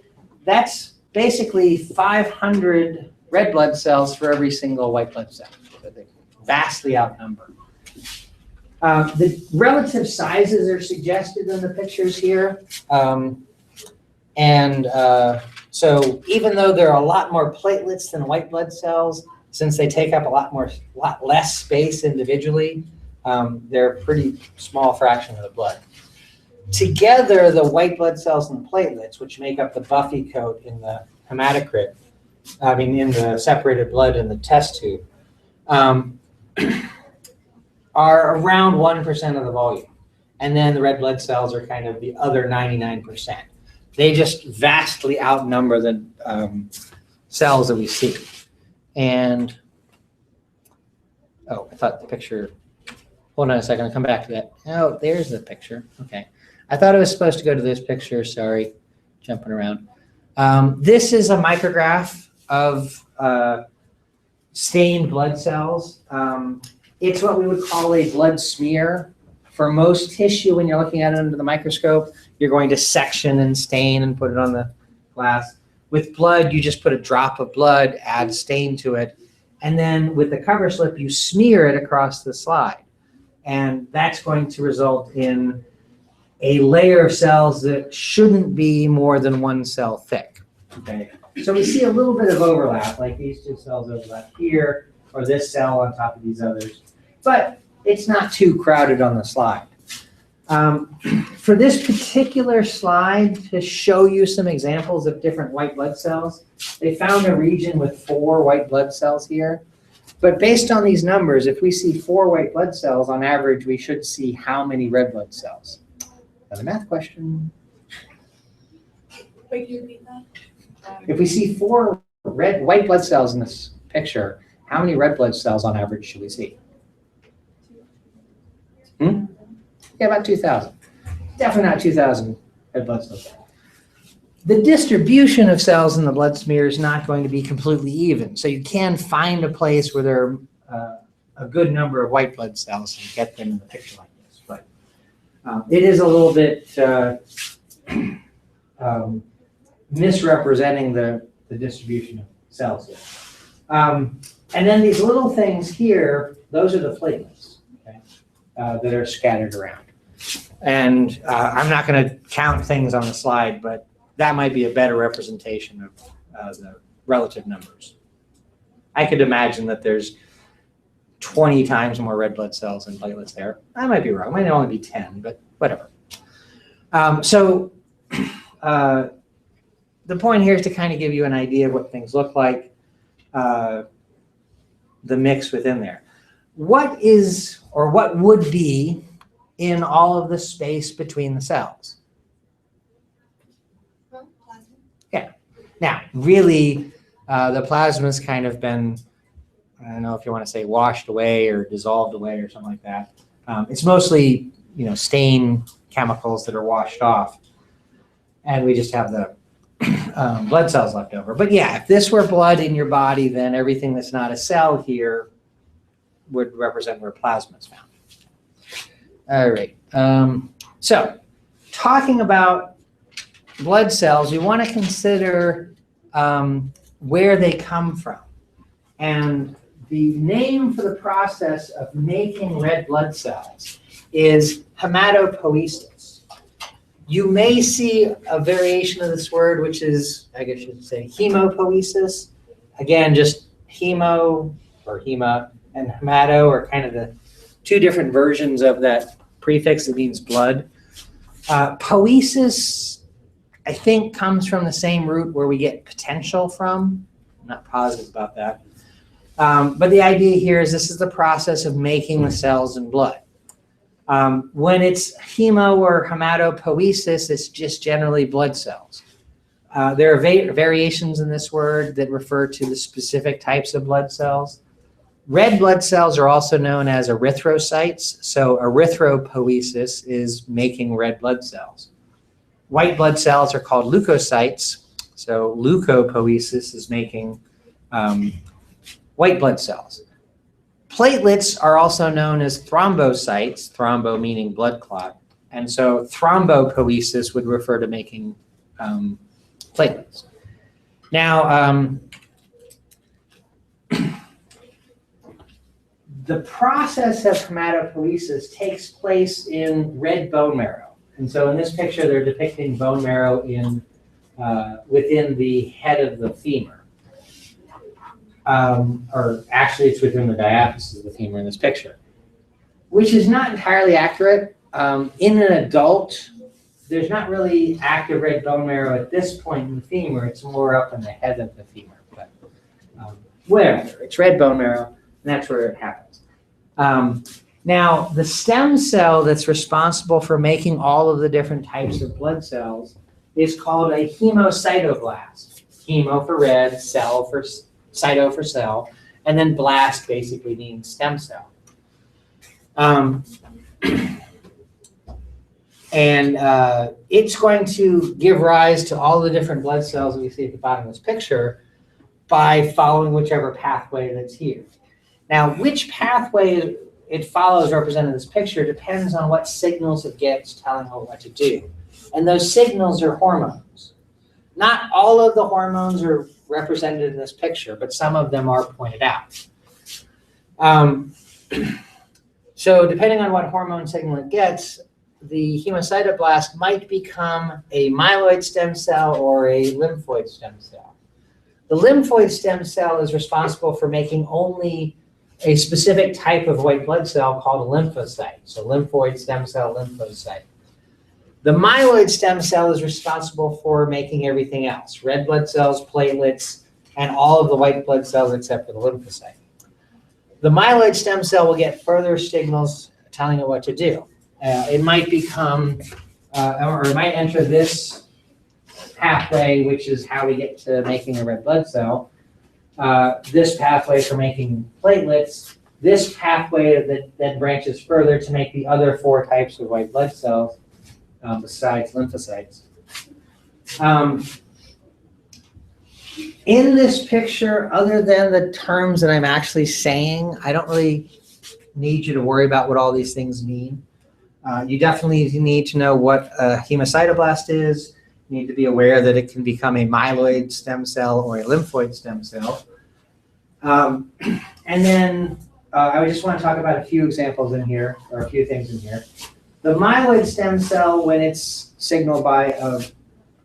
that's basically 500 red blood cells for every single white blood cell. So they vastly outnumber. The relative sizes are suggested in the pictures here. So even though there are a lot more platelets than white blood cells, since they take up a lot less space individually, they're a pretty small fraction of the blood. Together, the white blood cells and the platelets, which make up the buffy coat in the hematocrit, in the separated blood in the test tube, are around 1% of the volume. And then the red blood cells are kind of the other 99%. They just vastly outnumber the cells that we see. And Oh, I thought the picture, hold on a second, I'll come back to that. Oh, there's the picture. Okay. I thought it was supposed to go to this picture. Sorry, jumping around. This is a micrograph of stained blood cells. It's what we would call a blood smear. For most tissue, when you're looking at it under the microscope, you're going to section and stain and put it on the glass. With blood, you just put a drop of blood, add stain to it, and then with the cover slip, you smear it across the slide. And that's going to result in a layer of cells that shouldn't be more than 1 cell thick. Okay. So we see a little bit of overlap, like these 2 cells overlap here, or this cell on top of these others. But it's not too crowded on the slide. For this particular slide, to show you some examples of different white blood cells, they found a region with 4 white blood cells here. But based on these numbers, if we see 4 white blood cells, on average, we should see how many red blood cells? Another math question. Wait, can you repeat that? If we see 4 white blood cells in this picture, how many red blood cells on average should we see? Yeah, about 2,000. Definitely not 2,000 red blood cells. The distribution of cells in the blood smear is not going to be completely even. So you can find a place where there are a good number of white blood cells and get them in a picture like this. But it is a little bit misrepresenting the distribution of cells here. And then these little things here, those are the platelets, okay, that are scattered around. And I'm not going to count things on the slide, but that might be a better representation of the relative numbers. I could imagine that there's 20 times more red blood cells than platelets there. I might be wrong. It might only be 10, but whatever. The point here is to kind of give you an idea of what things look like, the mix within there. What is, or what would be, in all of the space between the cells? Yeah. Now, really, the plasma's kind of been, I don't know if you want to say washed away or dissolved away or something like that. It's mostly, stain chemicals that are washed off, and we just have the blood cells left over. But yeah, if this were blood in your body, then everything that's not a cell here would represent where plasma is found. All right. So talking about blood cells, we want to consider where they come from. And the name for the process of making red blood cells is hematopoiesis. You may see a variation of this word, which is, I guess you should say, hemopoiesis. Again, just hemo or hema and hemato are kind of the 2 different versions of that prefix that means blood. Poiesis, I think, comes from the same root where we get potential from. I'm not positive about that. But the idea here is this is the process of making the cells in blood. When it's hemo or hematopoiesis, it's just generally blood cells. There are variations in this word that refer to the specific types of blood cells. Red blood cells are also known as erythrocytes. So erythropoiesis is making red blood cells. White blood cells are called leukocytes. So leukopoiesis is making white blood cells. Platelets are also known as thrombocytes, thrombo meaning blood clot. And so thrombopoiesis would refer to making platelets. Now, the process of hematopoiesis takes place in red bone marrow. And so in this picture, they're depicting bone marrow in within the head of the femur. Or actually, it's within the diaphysis of the femur in this picture, which is not entirely accurate. In an adult, there's not really active red bone marrow at this point in the femur. It's more up in the head of the femur. But whatever, it's red bone marrow, and that's where it happens. Now, the stem cell that's responsible for making all of the different types of blood cells is called a hemocytoblast. Hemo for red, cell for cyto for cell. And then blast basically means stem cell. It's going to give rise to all the different blood cells that we see at the bottom of this picture by following whichever pathway that's here. Now, which pathway it follows represented in this picture depends on what signals it gets telling it what to do. And those signals are hormones. Not all of the hormones are represented in this picture, but some of them are pointed out. So depending on what hormone signal it gets, the hemocytoblast might become a myeloid stem cell or a lymphoid stem cell. The lymphoid stem cell is responsible for making only a specific type of white blood cell called a lymphocyte. So lymphoid stem cell, lymphocyte. The myeloid stem cell is responsible for making everything else, red blood cells, platelets, and all of the white blood cells except for the lymphocyte. The myeloid stem cell will get further signals telling it what to do. It might become, or it might enter this pathway, which is how we get to making a red blood cell. This pathway for making platelets, this pathway that then branches further to make the other 4 types of white blood cells besides lymphocytes. In this picture, other than the terms that I'm actually saying, I don't really need you to worry about what all these things mean. You definitely need to know what a hemocytoblast is. You need to be aware that it can become a myeloid stem cell or a lymphoid stem cell. And then I just want to talk about a few examples in here, or a few things in here. The myeloid stem cell, when it's signaled by a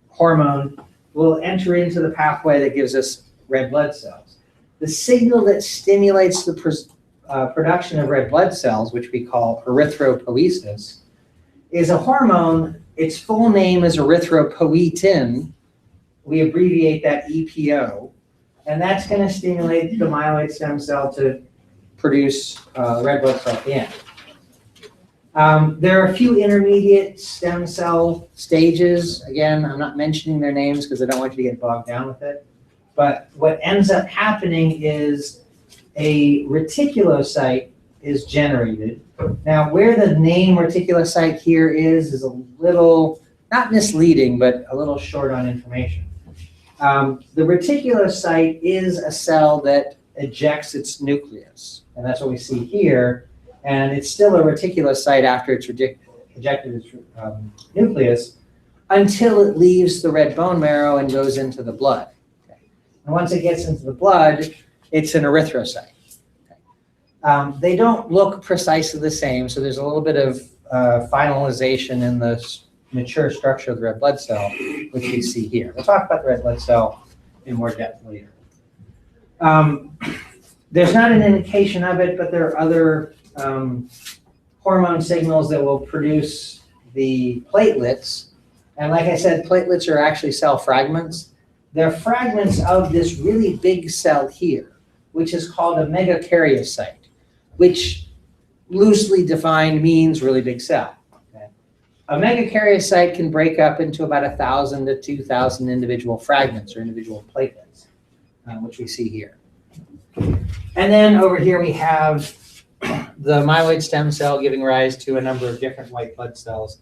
hormone, will enter into the pathway that gives us red blood cells. The signal that stimulates the production of red blood cells, which we call erythropoiesis, is a hormone. Its full name is erythropoietin. We abbreviate that EPO, and that's going to stimulate the myeloid stem cell to produce red blood cell at the end. There are a few intermediate stem cell stages. Again, I'm not mentioning their names because I don't want you to get bogged down with it. But what ends up happening is a reticulocyte is generated. Now, where the name reticulocyte here is a little, not misleading, but a little short on information. The reticulocyte is a cell that ejects its nucleus, and that's what we see here. And it's still a reticulocyte after it's ejected its nucleus until it leaves the red bone marrow and goes into the blood. Okay. And once it gets into the blood, it's an erythrocyte. Okay. They don't look precisely the same, so there's a little bit of finalization in the mature structure of the red blood cell, which we see here. We'll talk about the red blood cell in more depth later. There's not an indication of it, but there are other hormone signals that will produce the platelets. And like I said, platelets are actually cell fragments. They're fragments of this really big cell here, which is called a megakaryocyte, which loosely defined means really big cell. Okay? A megakaryocyte can break up into about 1,000 to 2,000 individual fragments or individual platelets, which we see here. And then over here we have the myeloid stem cell giving rise to a number of different white blood cells.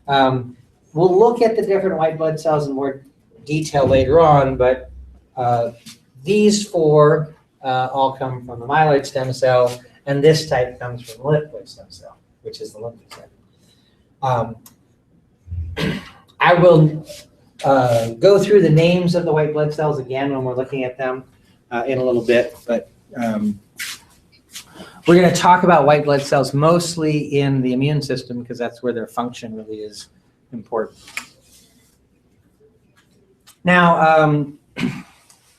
We'll look at the different white blood cells in more detail later on, but these 4 all come from the myeloid stem cell, and this type comes from the lymphoid stem cell, which is the lymphocyte. I will go through the names of the white blood cells again when we're looking at them in a little bit, but we're going to talk about white blood cells mostly in the immune system because that's where their function really is important. Now, I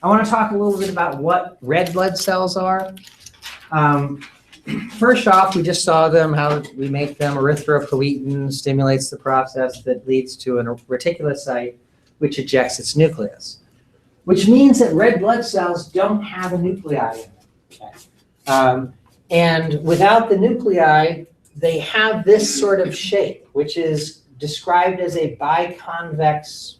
want to talk a little bit about what red blood cells are. First off, we just saw them, how we make them. Erythropoietin stimulates the process that leads to a reticulocyte, which ejects its nucleus, which means that red blood cells don't have a nuclei in them. Okay. And without the nuclei, they have this sort of shape, which is described as a biconcave,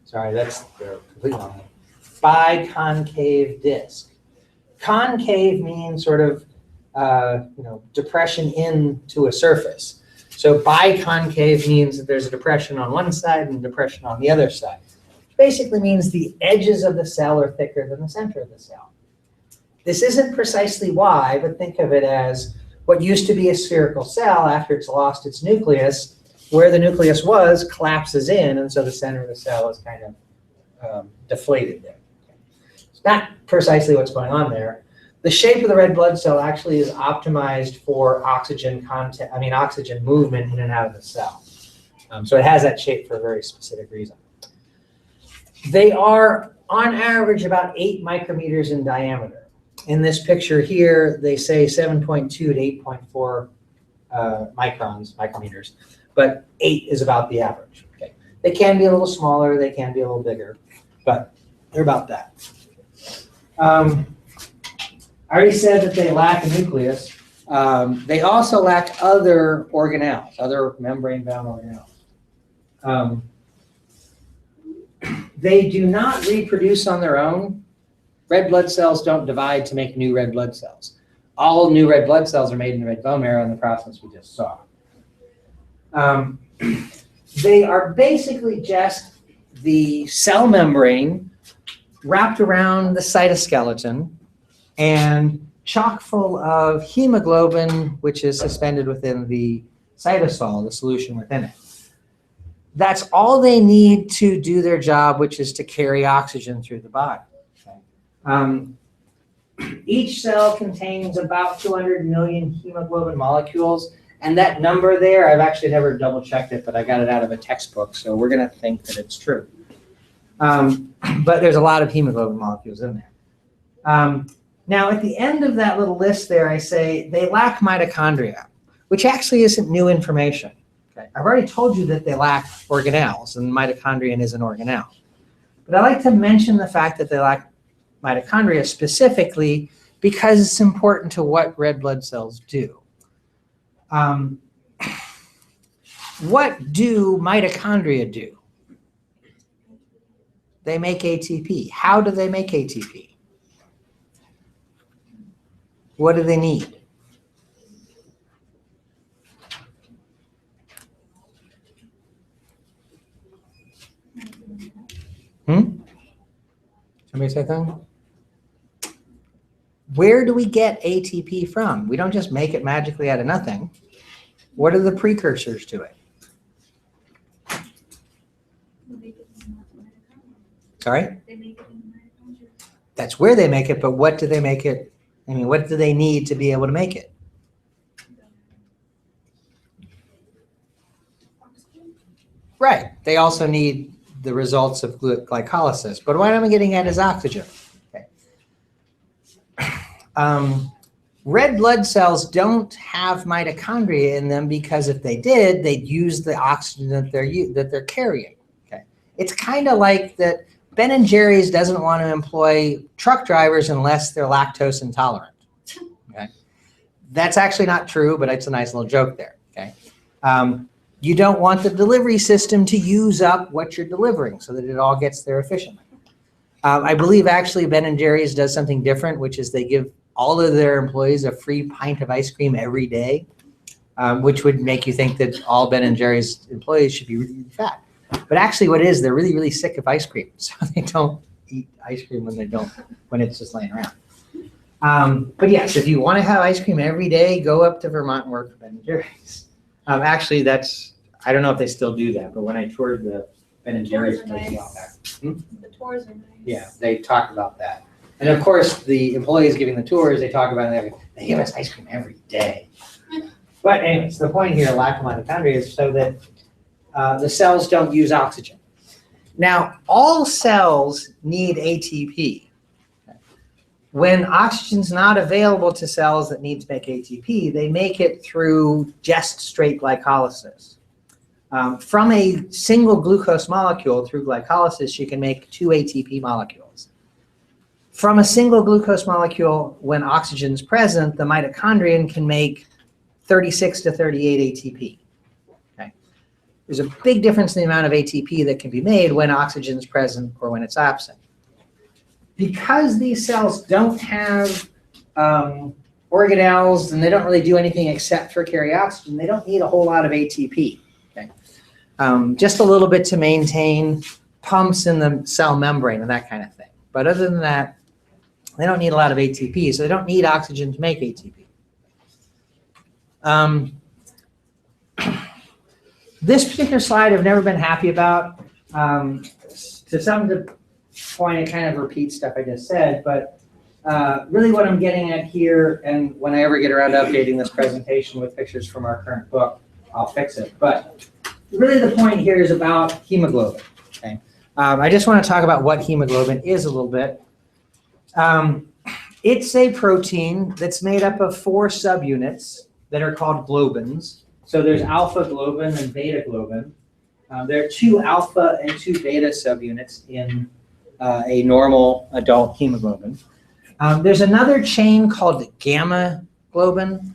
sorry, that's completely wrong. biconcave disc. Concave means sort of depression into a surface. So biconcave means that there's a depression on one side and a depression on the other side. Basically means the edges of the cell are thicker than the center of the cell. This isn't precisely why, but think of it as what used to be a spherical cell after it's lost its nucleus, where the nucleus was collapses in, and so the center of the cell is kind of deflated there. It's not precisely what's going on there. The shape of the red blood cell actually is optimized for oxygen movement in and out of the cell. So it has that shape for a very specific reason. They are, on average, about 8 micrometers in diameter. In this picture here, they say 7.2 to 8.4 micrometers, but 8 is about the average. Okay. They can be a little smaller, they can be a little bigger, but they're about that. I already said that they lack a nucleus. They also lack other organelles, other membrane-bound organelles. They do not reproduce on their own. Red blood cells don't divide to make new red blood cells. All new red blood cells are made in the red bone marrow in the process we just saw. They are basically just the cell membrane wrapped around the cytoskeleton and chock full of hemoglobin, which is suspended within the cytosol, the solution within it. That's all they need to do their job, which is to carry oxygen through the body. Each cell contains about 200 million hemoglobin molecules, and that number there, I've actually never double checked it, but I got it out of a textbook, so we're gonna think that it's true. But there's a lot of hemoglobin molecules in there. Now, at the end of that little list there, I say they lack mitochondria, which actually isn't new information. Okay? I've already told you that they lack organelles, and mitochondrion is an organelle. But I like to mention the fact that they lack mitochondria specifically because it's important to what red blood cells do. What do mitochondria do? They make ATP. How do they make ATP? What do they need? Somebody say something? Where do we get ATP from? We don't just make it magically out of nothing. What are the precursors to it? Sorry? That's where they make it, but what do they make it? I mean, what do they need to be able to make it? Right. They also need the results of glycolysis. But what I'm getting at is oxygen. Okay. Red blood cells don't have mitochondria in them because if they did, they'd use the oxygen that they're carrying. Okay. It's kind of like that Ben & Jerry's doesn't want to employ truck drivers unless they're lactose intolerant. Okay. That's actually not true, but it's a nice little joke there. Okay. You don't want the delivery system to use up what you're delivering so that it all gets there efficiently. I believe actually Ben & Jerry's does something different, which is they give all of their employees a free pint of ice cream every day, which would make you think that all Ben & Jerry's employees should be really, really fat. But actually what it is, they're really, really sick of ice cream. So they don't eat ice cream when it's just laying around. But yes, if you want to have ice cream every day, go up to Vermont and work for Ben & Jerry's. Actually, I don't know if they still do that, but when I toured the Ben & Jerry's place a while back. The tours are nice. Yeah, they talk about that. And of course, the employees giving the tours, they talk about it. They give us ice cream every day. But anyways, the point here, lack of mitochondria, is so that the cells don't use oxygen. Now, all cells need ATP. When oxygen's not available to cells that need to make ATP, they make it through just straight glycolysis. From a single glucose molecule through glycolysis, you can make 2 ATP molecules. From a single glucose molecule, when oxygen's present, the mitochondrion can make 36 to 38 ATP. Okay? There's a big difference in the amount of ATP that can be made when oxygen's present or when it's absent. because these cells don't have organelles and they don't really do anything except for carry oxygen, they don't need a whole lot of ATP. Okay? Just a little bit to maintain pumps in the cell membrane and that kind of thing. But other than that, they don't need a lot of ATP, so they don't need oxygen to make ATP. This particular slide I've never been happy about. To some point, it kind of repeats stuff I just said, but really what I'm getting at here, and when I ever get around to updating this presentation with pictures from our current book, I'll fix it. But really the point here is about hemoglobin. Okay? I just want to talk about what hemoglobin is a little bit. It's a protein that's made up of 4 subunits that are called globins. So there's alpha globin and beta globin. There are 2 alpha and 2 beta subunits in a normal adult hemoglobin. There's another chain called gamma globin,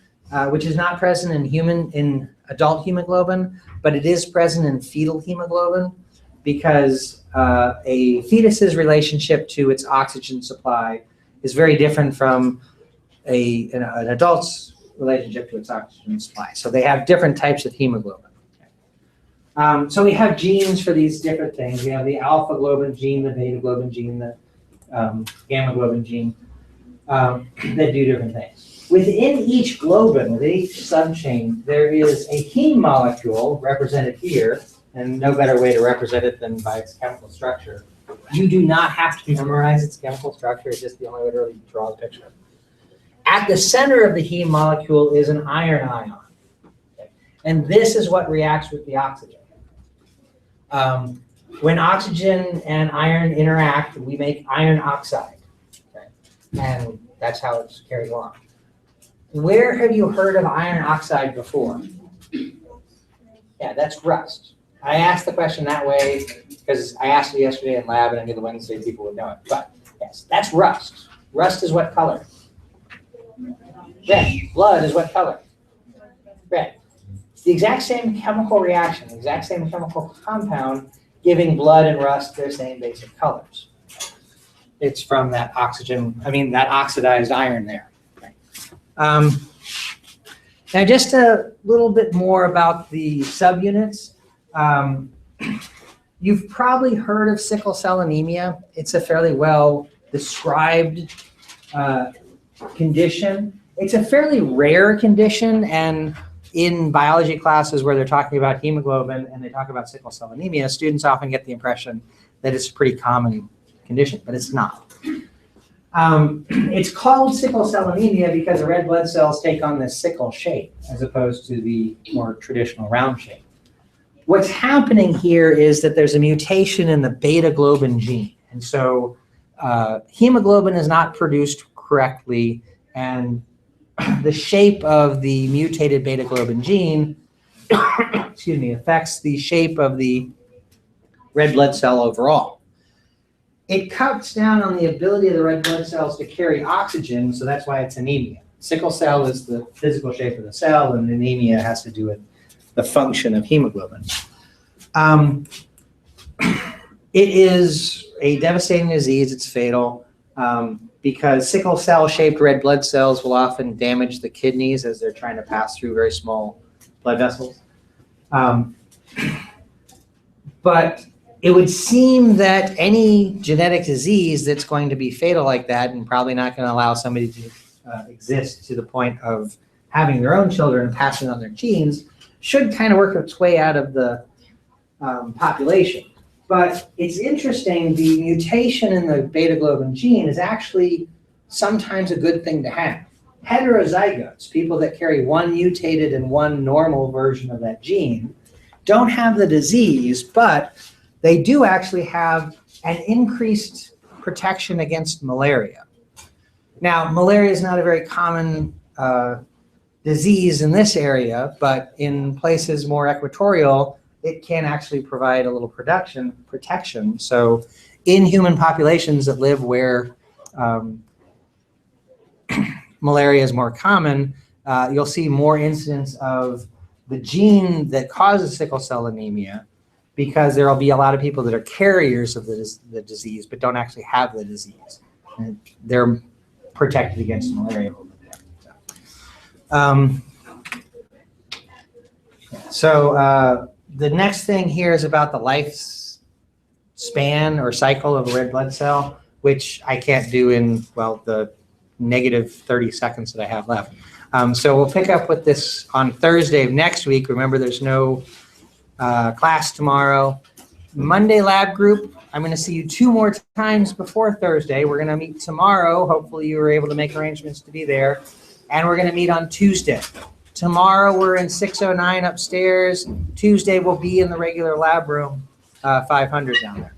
which is not present in adult hemoglobin, but it is present in fetal hemoglobin because a fetus's relationship to its oxygen supply is very different from an adult's relationship to its oxygen supply. So they have different types of hemoglobin. So we have genes for these different things. We have the alpha globin gene, the beta globin gene, the gamma globin gene that do different things. Within each globin, within each subchain, there is a heme molecule represented here, and no better way to represent it than by its chemical structure. You do not have to memorize its chemical structure. It's just the only way to really draw the picture. At the center of the heme molecule is an iron ion. Okay? And this is what reacts with the oxygen. When oxygen and iron interact, we make iron oxide. Okay? And that's how it's carried along. Where have you heard of iron oxide before? Yeah, that's rust. I asked the question that way because I asked it yesterday in lab and I knew the Wednesday people would know it. But yes, that's rust. Rust is what color? Red. Blood is what color? Red. It's the exact same chemical reaction, the exact same chemical compound giving blood and rust their same basic colors. It's from that that oxidized iron there. Okay. Now just a little bit more about the subunits. You've probably heard of sickle cell anemia. It's a fairly well described condition. It's a fairly rare condition, and in biology classes where they're talking about hemoglobin and they talk about sickle cell anemia, students often get the impression that it's a pretty common condition, but it's not. It's called sickle cell anemia because the red blood cells take on this sickle shape as opposed to the more traditional round shape. What's happening here is that there's a mutation in the beta globin gene. And so hemoglobin is not produced correctly, and the shape of the mutated beta globin gene excuse me, affects the shape of the red blood cell overall. It cuts down on the ability of the red blood cells to carry oxygen, so that's why it's anemia. Sickle cell is the physical shape of the cell, and anemia has to do with the function of hemoglobin. It is a devastating disease. It's fatal because sickle cell-shaped red blood cells will often damage the kidneys as they're trying to pass through very small blood vessels. But it would seem that any genetic disease that's going to be fatal like that and probably not going to allow somebody to exist to the point of having their own children and passing on their genes should kind of work its way out of the population. But it's interesting, the mutation in the beta globin gene is actually sometimes a good thing to have. Heterozygotes, people that carry one mutated and one normal version of that gene, don't have the disease, but they do actually have an increased protection against malaria. Now, malaria is not a very common disease in this area, but in places more equatorial, it can actually provide a little protection. So in human populations that live where malaria is more common, you'll see more incidence of the gene that causes sickle cell anemia, because there will be a lot of people that are carriers of the disease but don't actually have the disease. And they're protected against malaria a little bit. So the next thing here is about the lifespan or cycle of a red blood cell, which I can't do in, well, the negative 30 seconds that I have left. So we'll pick up with this on Thursday of next week. Remember, there's no class tomorrow. Monday lab group, I'm going to see you 2 more times before Thursday. We're going to meet tomorrow. Hopefully you were able to make arrangements to be there. And we're going to meet on Tuesday. Tomorrow we're in 609 upstairs. Tuesday we'll be in the regular lab room, 500 down there.